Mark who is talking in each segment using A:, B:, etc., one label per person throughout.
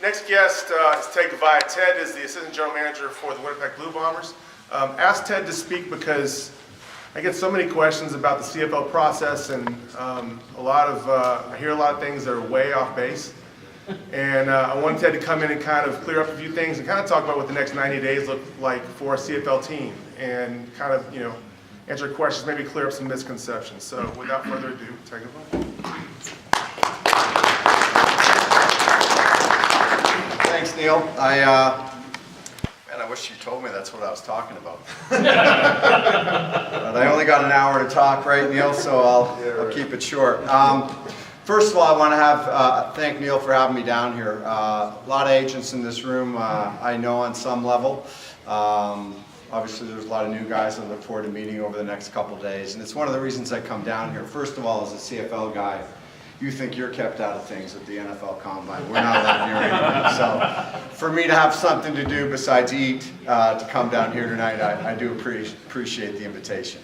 A: Next guest is Ted Goveia. Ted is the assistant general manager for the Winnipeg Blue Bombers. Asked Ted to speak because I get so many questions about the CFL process, and I hear a lot of things that are way off base. And I wanted Ted to come in and kind of clear up a few things and kind of talk about what the next 90 days look like for a CFL team, and kind of, answer questions, maybe clear up some misconceptions. So without further ado, Ted Goveia.
B: Thanks, Neil. I wish you told me that's what I was talking about. But I only got an hour to talk, right, Neil? So I'll keep it short. First of all, I want to thank Neil for having me down here. A lot of agents in this room I know on some level. Obviously, there's a lot of new guys I look forward to meeting over the next couple of days. And it's one of the reasons I come down here. First of all, as a CFL guy, you think you're kept out of things at the NFL Combine. We're not allowed near anything. So for me to have something to do besides eat to come down here tonight, I do appreciate the invitation.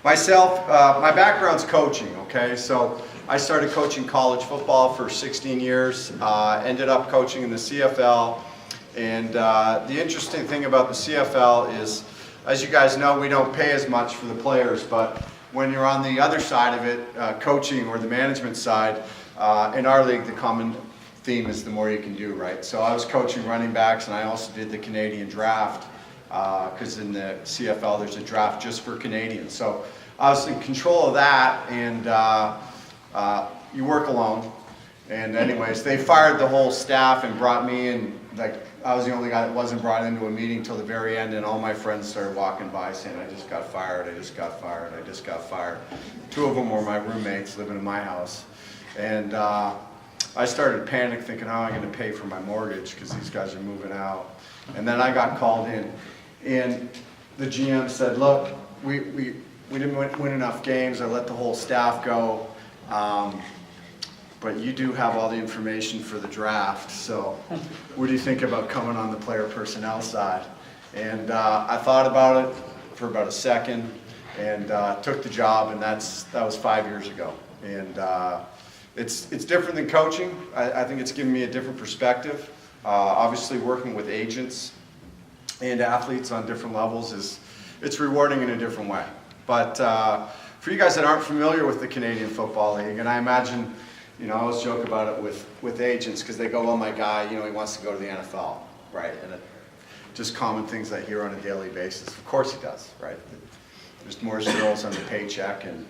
B: Myself, my background's coaching, okay? So I started coaching college football for 16 years, ended up coaching in the CFL. And the interesting thing about the CFL is, as you guys know, we don't pay as much for the players, but when you're on the other side of it, coaching or the management side, in our league, the common theme is the more you can do, right? So I was coaching running backs, and I also did the Canadian draft, because in the CFL, there's a draft just for Canadians. So I was in control of that, and you work alone. And anyways, they fired the whole staff and brought me in. Like, I was the only guy that wasn't brought into a meeting till the very end, and all my friends started walking by saying, I just got fired, I just got fired, I just got fired. Two of them were my roommates living in my house. And I started panic thinking, how am I going to pay for my mortgage because these guys are moving out. And then I got called in, and the GM said, look, we didn't win enough games, I let the whole staff go. But you do have all the information for the draft, so what do you think about coming on the player personnel side? And I thought about it for about a second, and took the job, and that was 5 years ago. And it's different than coaching. I think it's given me a different perspective. Obviously, working with agents and athletes on different levels it's rewarding in a different way. But for you guys that aren't familiar with the Canadian Football League, and I imagine, I always joke about it with agents because they go, well, my guy, he wants to go to the NFL, right? And just common things I hear on a daily basis. Of course he does, right? There's more zeros on the paycheck, and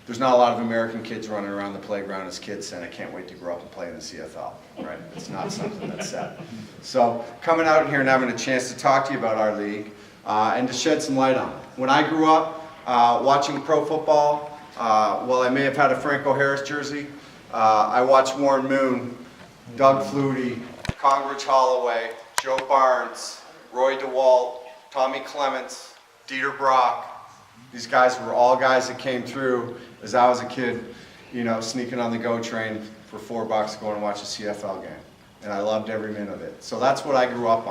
B: there's not a lot of American kids running around the playground as kids saying, I can't wait to grow up and play in the CFL, right? It's not something that's said. So coming out here and having a chance to talk to you about our league and to shed some light on it. When I grew up watching pro football, while I may have had a Franco Harris jersey, I watched Warren Moon, Doug Flutie, Congridge Holloway, Joe Barnes, Roy DeWalt, Tommy Clements, Dieter Brock. These guys were all guys that came through as I was a kid, sneaking on the GO train for $4 to go and watch a CFL game. And I loved every minute of it. So that's what I grew up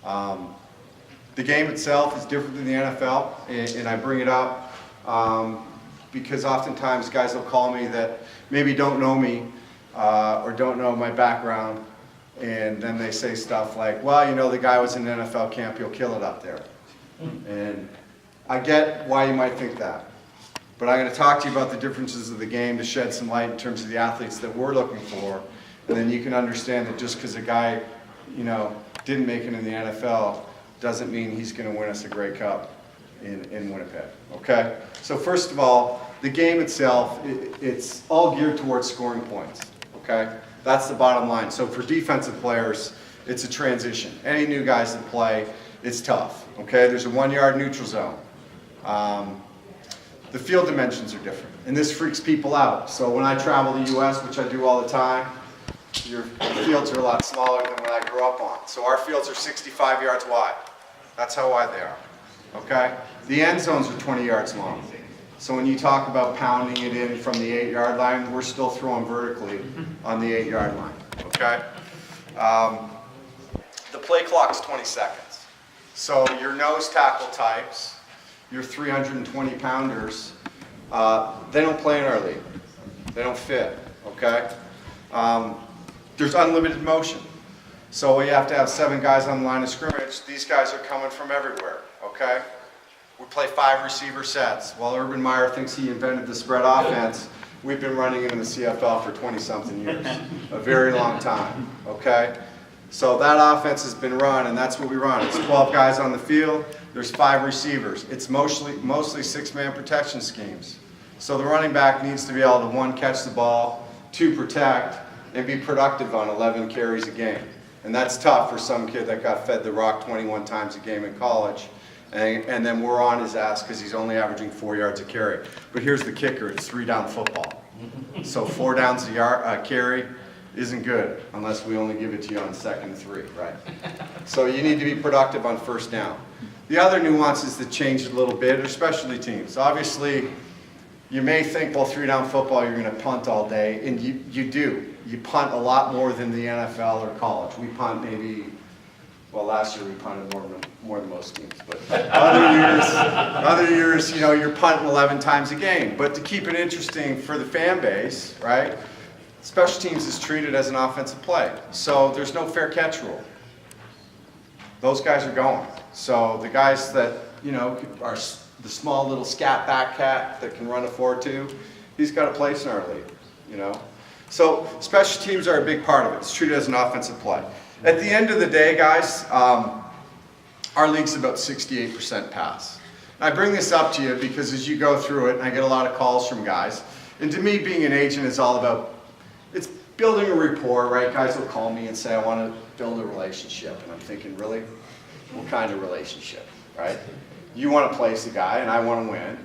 B: on. The game itself is different than the NFL, and I bring it up because oftentimes guys will call me that maybe don't know me or don't know my background, and then they say stuff like, well, the guy was in an NFL camp, he'll kill it up there. And I get why you might think that. But I'm going to talk to you about the differences of the game to shed some light in terms of the athletes that we're looking for, and then you can understand that just because a guy, didn't make it in the NFL doesn't mean he's going to win us a Grey Cup in Winnipeg, okay? So first of all, the game itself, it's all geared towards scoring points, okay? That's the bottom line. So for defensive players, it's a transition. Any new guys that play, it's tough, okay? There's a 1-yard neutral zone. The field dimensions are different, and this freaks people out. So when I travel the U.S., which I do all the time, your fields are a lot smaller than what I grew up on. So our fields are 65 yards wide. That's how wide they are, okay? The end zones are 20 yards long. So when you talk about pounding it in from the 8-yard line, we're still throwing vertically on the 8-yard line, okay? The play clock's 20 seconds. So your nose tackle types, your 320-pounders, they don't play in our league. They don't fit, okay? There's unlimited motion. So you have to have 7 guys on the line of scrimmage. These guys are coming from everywhere, okay? We play 5 receiver sets. While Urban Meyer thinks he invented the spread offense, we've been running it in the CFL for 20-something years, a very long time, okay? So that offense has been run, and that's what we run. It's 12 guys on the field. There's 5 receivers. It's mostly 6-man protection schemes. So the running back needs to be able to, 1, catch the ball, 2, protect, and be productive on 11 carries a game. And that's tough for some kid that got fed the rock 21 times a game in college. And then we're on his ass because he's only averaging 4 yards a carry. But here's the kicker, it's 3-down football. So 4 downs a carry isn't good unless we only give it to you on 2nd and 3, right? So you need to be productive on 1st down. The other nuances that change a little bit are specialty teams. Obviously, you may think, well, 3-down football, you're going to punt all day, and you do. You punt a lot more than the NFL or college. We punt maybe, well, last year we punted more than most teams, but other years, you know, you're punting 11 times a game. But to keep it interesting for the fan base, right, special teams is treated as an offensive play. So there's no fair catch rule. Those guys are going. So the guys that, you know, are the small little scat back cat that can run a 4-2, he's got a place in our league, you know. So special teams are a big part of it. It's treated as an offensive play. At the end of the day, guys, our league's about 68% pass. And I bring this up to you because as you go through it, and I get a lot of calls from guys, and to me, being an agent is all about, it's building a rapport, right? Guys will call me and say, I want to build a relationship. And I'm thinking, really? What kind of relationship, right? You want to place a guy, and I want to win.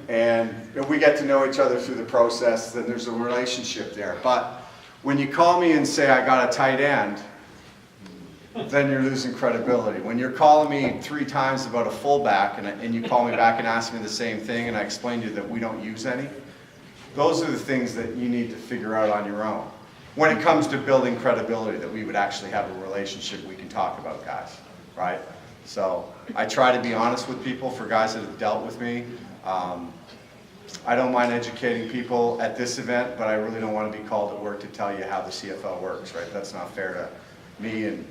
B: And if we get to know each other through the process, then there's a relationship there. But when you call me and say, I got a tight end, then you're losing credibility. When you're calling me 3 times about a fullback, and you call me back and ask me the same thing, and I explain to you that we don't use any, those are the things that you need to figure out on your own. When it comes to building credibility, that we would actually have a relationship we can talk about, guys, right? So I try to be honest with people for guys that have dealt with me. I don't mind educating people at this event, but I really don't want to be called at work to tell you how the CFL works, right? That's not fair to me, and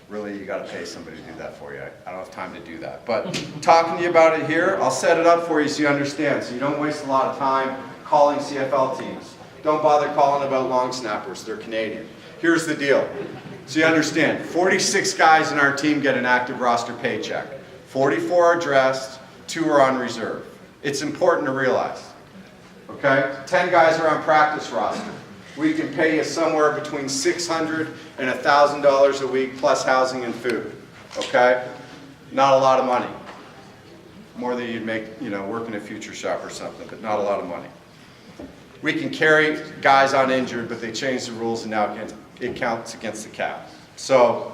B: really you got to pay somebody to do that for you. I don't have time to do that. But talking to you about it here, I'll set it up for you so you understand, so you don't waste a lot of time calling CFL teams. Don't bother calling about long snappers, they're Canadian. Here's the deal, so you understand, 46 guys in our team get an active roster paycheck. 44 are dressed, 2 are on reserve. It's important to realize, okay? 10 guys are on practice roster. We can pay you somewhere between $600 and $1,000 a week plus housing and food, okay? Not a lot of money. More than you'd make, you know, working a future shop or something, but not a lot of money. We can carry guys uninjured, but they changed the rules and now it counts against the cap. So,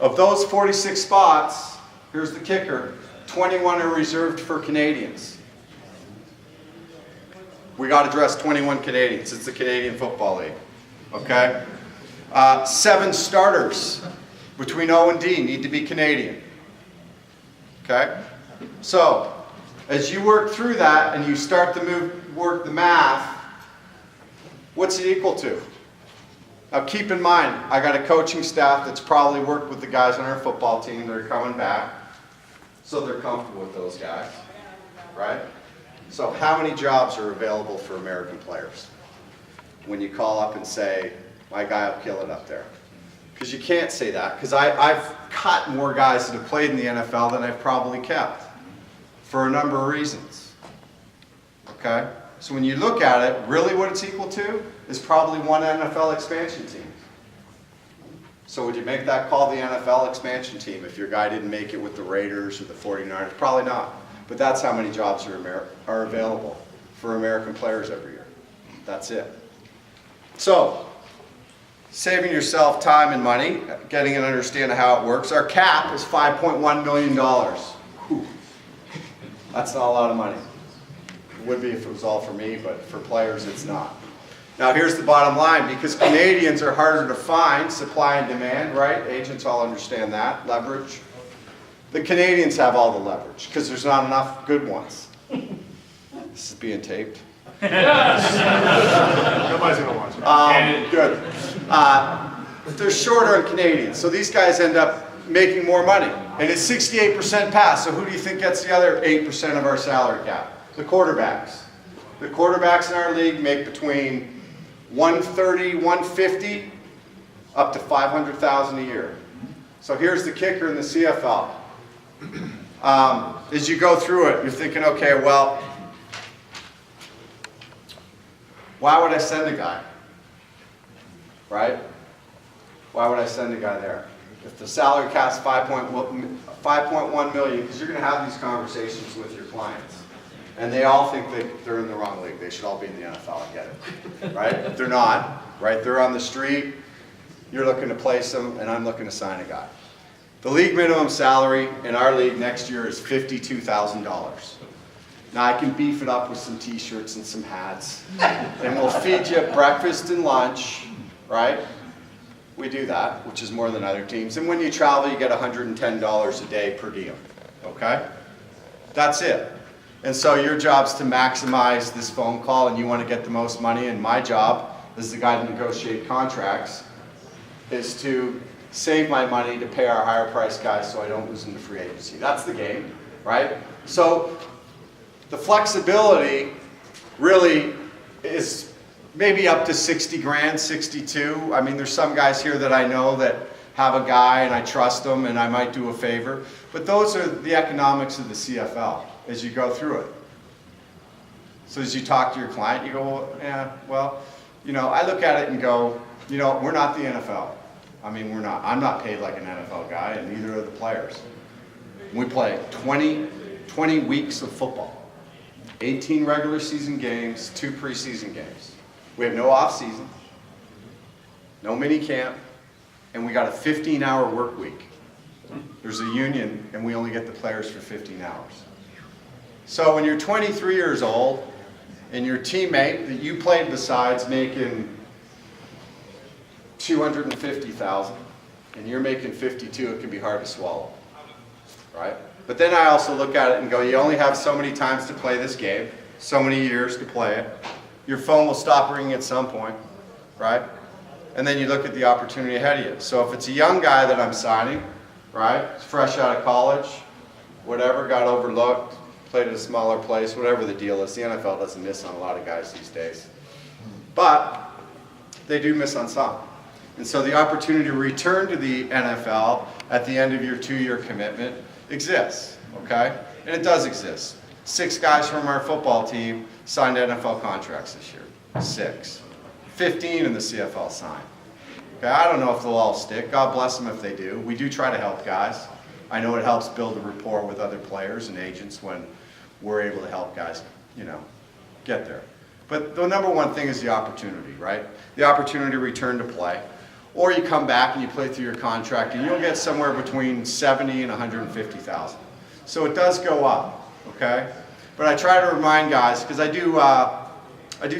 B: of those 46 spots, here's the kicker, 21 are reserved for Canadians. We got to dress 21 Canadians. It's the Canadian Football League, okay? 7 starters between O and D need to be Canadian, okay? So, as you work through that and you start to work the math, what's it equal to? Now keep in mind, I got a coaching staff that's probably worked with the guys on our football team that are coming back, so they're comfortable with those guys, right? So how many jobs are available for American players? When you call up and say, my guy will kill it up there. Because you can't say that, because I've cut more guys that have played in the NFL than I've probably kept, for a number of reasons, okay? So when you look at it, really what it's equal to is probably 1 NFL expansion team. So would you make that call the NFL expansion team if your guy didn't make it with the Raiders or the 49ers? Probably not. But that's how many jobs are available for American players every year. That's it. So, saving yourself time and money, getting an understanding of how it works. Our cap is $5.1 million. Whew. That's not a lot of money. It would be if it was all for me, but for players it's not. Now here's the bottom line, because Canadians are harder to find, supply and demand, right? Agents all understand that, leverage. The Canadians have all the leverage, because there's not enough good ones. This is being taped.
A: Nobody's going to watch it.
B: Good. but they're shorter on Canadians. So these guys end up making more money. And it's 68% pass. So who do you think gets the other 8% of our salary cap? The quarterbacks. The quarterbacks in our league make between 130, 150, up to 500,000 a year. So here's the kicker in the CFL. As you go through it, you're thinking, okay, well, why would I send a guy? Right? Why would I send a guy there? If the salary cap's 5.1 million, because you're going to have these conversations with your clients. And they all think that they're in the wrong league. They should all be in the NFL. I get it. Right? They're not. Right? They're on the street. You're looking to place them, and I'm looking to sign a guy. The league minimum salary in our league next year is $52,000. Now I can beef it up with some t-shirts and some hats, and we'll feed you breakfast and lunch, right? We do that, which is more than other teams. And when you travel, you get $110 a day per diem, okay? That's it. And so your job's to maximize this phone call, and you want to get the most money, and my job as the guy to negotiate contracts is to save my money to pay our higher price guys so I don't lose them to free agency. That's the game, right? So the flexibility really is maybe up to 60 grand, 62. I mean, there's some guys here that I know that have a guy and I trust them and I might do a favor. But those are the economics of the CFL as you go through it. So as you talk to your client, you go, well, yeah, well, you know, I look at it and go, you know, we're not the NFL. I mean, we're not. I'm not paid like an NFL guy, and neither are the players. We play 20 weeks of football, 18 regular season games, 2 preseason games. We have no off season, no mini camp, and we got a 15-hour work week. There's a union, and we only get the players for 15 hours. So when you're 23 years old, and your teammate that you played besides making $250,000, and you're making 52, it can be hard to swallow, right? But then I also look at it and go, you only have so many times to play this game, so many years to play it. Your phone will stop ringing at some point, right? And then you look at the opportunity ahead of you. So if it's a young guy that I'm signing, right, fresh out of college, whatever, got overlooked, played at a smaller place, whatever the deal is. The NFL doesn't miss on a lot of guys these days. But they do miss on some. And so the opportunity to return to the NFL at the end of your 2-year commitment exists, okay? And it does exist. 6 guys from our football team signed NFL contracts this year. 6. 15 in the CFL signed. Okay, I don't know if they'll all stick. God bless them if they do. We do try to help guys. I know it helps build a rapport with other players and agents when we're able to help guys, you know, get there. But the number one thing is the opportunity, right? The opportunity to return to play. Or you come back and you play through your contract and you'll get somewhere between 70 and 150,000. So it does go up, okay? But I try to remind guys, because I do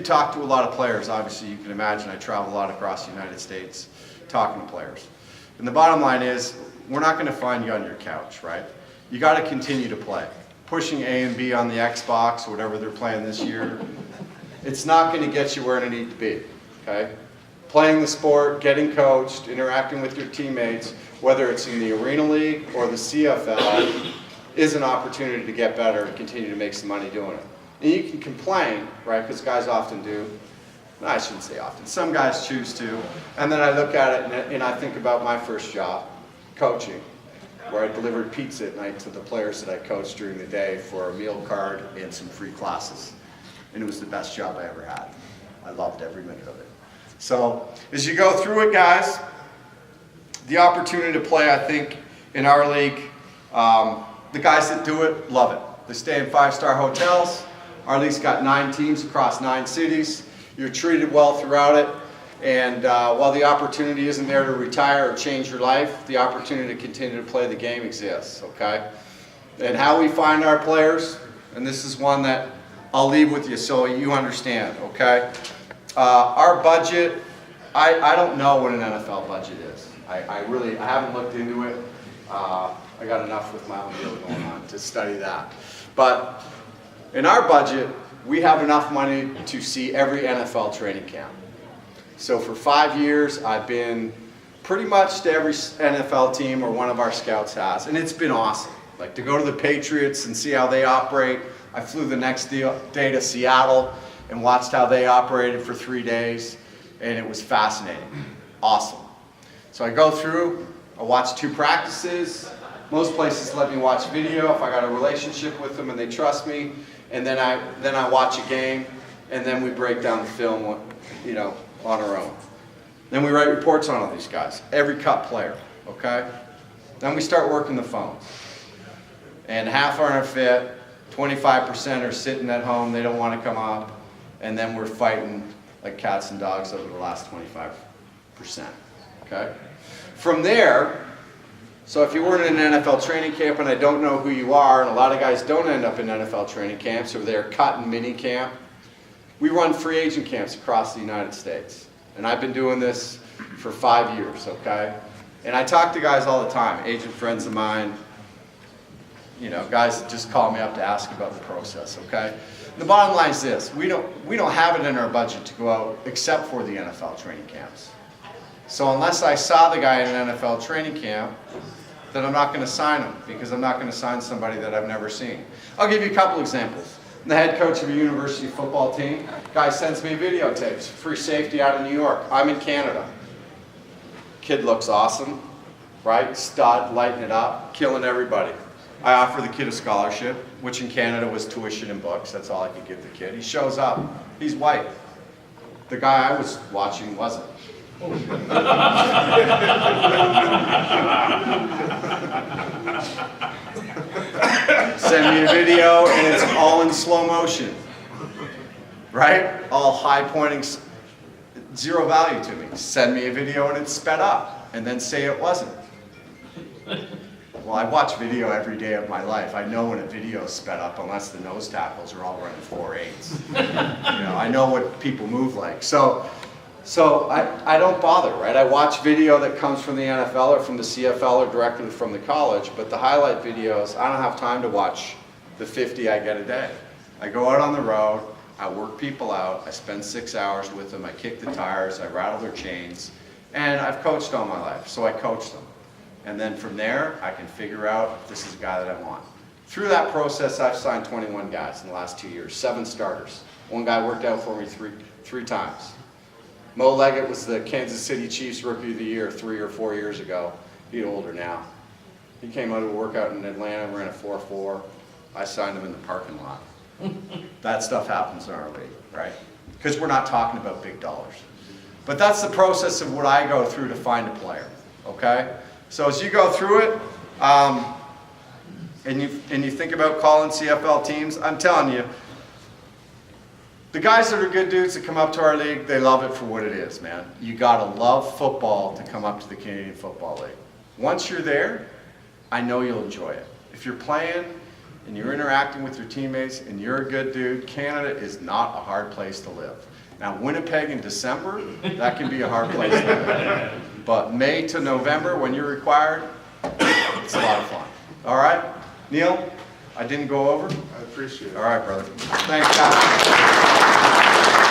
B: talk to a lot of players. Obviously, you can imagine I travel a lot across the United States talking to players. And the bottom line is, we're not going to find you on your couch, right? You got to continue to play. Pushing A and B on the Xbox, or whatever they're playing this year, it's not going to get you where you need to be, okay? Playing the sport, getting coached, interacting with your teammates, whether it's in the Arena League or the CFL, is an opportunity to get better and continue to make some money doing it. And you can complain, right, because guys often do. I shouldn't say often. Some guys choose to. And then I look at it and I think about my first job, coaching, where I delivered pizza at night to the players that I coached during the day for a meal card and some free classes. And it was the best job I ever had. I loved every minute of it. So as you go through it, guys, the opportunity to play, I think, in our league, the guys that do it love it. They stay in 5-star hotels. Our league's got 9 teams across 9 cities. You're treated well throughout it. And while the opportunity isn't there to retire or change your life, the opportunity to continue to play the game exists, okay? And how we find our players, and this is one that I'll leave with you so you understand, okay? Our budget, I don't know what an NFL budget is. I haven't looked into it. I got enough with my own deal going on to study that. But in our budget, we have enough money to see every NFL training camp. So for 5 years, I've been pretty much to every NFL team or one of our scouts has, and it's been awesome. Like to go to the Patriots and see how they operate. I flew the next day to Seattle and watched how they operated for 3 days, and it was fascinating. Awesome. So I go through, I watch 2 practices. Most places let me watch video if I got a relationship with them and they trust me, and then I watch a game, and then we break down the film, you know, on our own. Then we write reports on all these guys, every cut player, okay? Then we start working the phones. And half aren't fit, 25% are sitting at home, they don't want to come up, and then we're fighting like cats and dogs over the last 25%, okay? From there, so if you weren't in an NFL training camp, and I don't know who you are, and a lot of guys don't end up in NFL training camps, or they're cut in mini camp, we run free agent camps across the United States. And I've been doing this for 5 years, okay? And I talk to guys all the time, agent friends of mine, you know, guys that just call me up to ask about the process, okay? The bottom line is this, we don't have it in our budget to go out except for the NFL training camps. So unless I saw the guy in an NFL training camp, then I'm not going to sign him, because I'm not going to sign somebody that I've never seen. I'll give you a couple examples. I'm the head coach of a university football team. Guy sends me videotapes, free safety out of New York. I'm in Canada. Kid looks awesome, right? Stud, lighting it up, killing everybody. I offer the kid a scholarship, which in Canada was tuition and books. That's all I could give the kid. He shows up. He's white. The guy I was watching wasn't. Send me a video and it's all in slow motion, right? All high pointing, zero value to me. Send me a video and it's sped up, and then say it wasn't. Well, I watch video every day of my life. I know when a video is sped up, unless the nose tackles are all running 4.8s. You know, I know what people move like. So I don't bother, right? I watch video that comes from the NFL or from the CFL or directly from the college, but the highlight videos, I don't have time to watch the 50 I get a day. I go out on the road, I work people out, I spend 6 hours with them, I kick the tires, I rattle their chains, and I've coached all my life, so I coach them. And then from there, I can figure out if this is a guy that I want. Through that process, I've signed 21 guys in the last 2 years, 7 starters. One guy worked out for me three times. Mo Leggett was the Kansas City Chiefs Rookie of the Year 3 or 4 years ago. He's older now. He came out of a workout in Atlanta, ran a 4.4. I signed him in the parking lot. That stuff happens in our league, right? Because we're not talking about big dollars. But that's the process of what I go through to find a player, okay? So as you go through it, and you think about calling CFL teams, I'm telling you, the guys that are good dudes that come up to our league, they love it for what it is, man. You gotta love football to come up to the Canadian Football League. Once you're there, I know you'll enjoy it. If you're playing and you're interacting with your teammates and you're a good dude, Canada is not a hard place to live. Now, Winnipeg in December, that can be a hard place to live. But May to November, when you're required, it's a lot of fun. All right? Neil, I didn't go over?
A: I appreciate it.
B: All right, brother. Thanks, guys.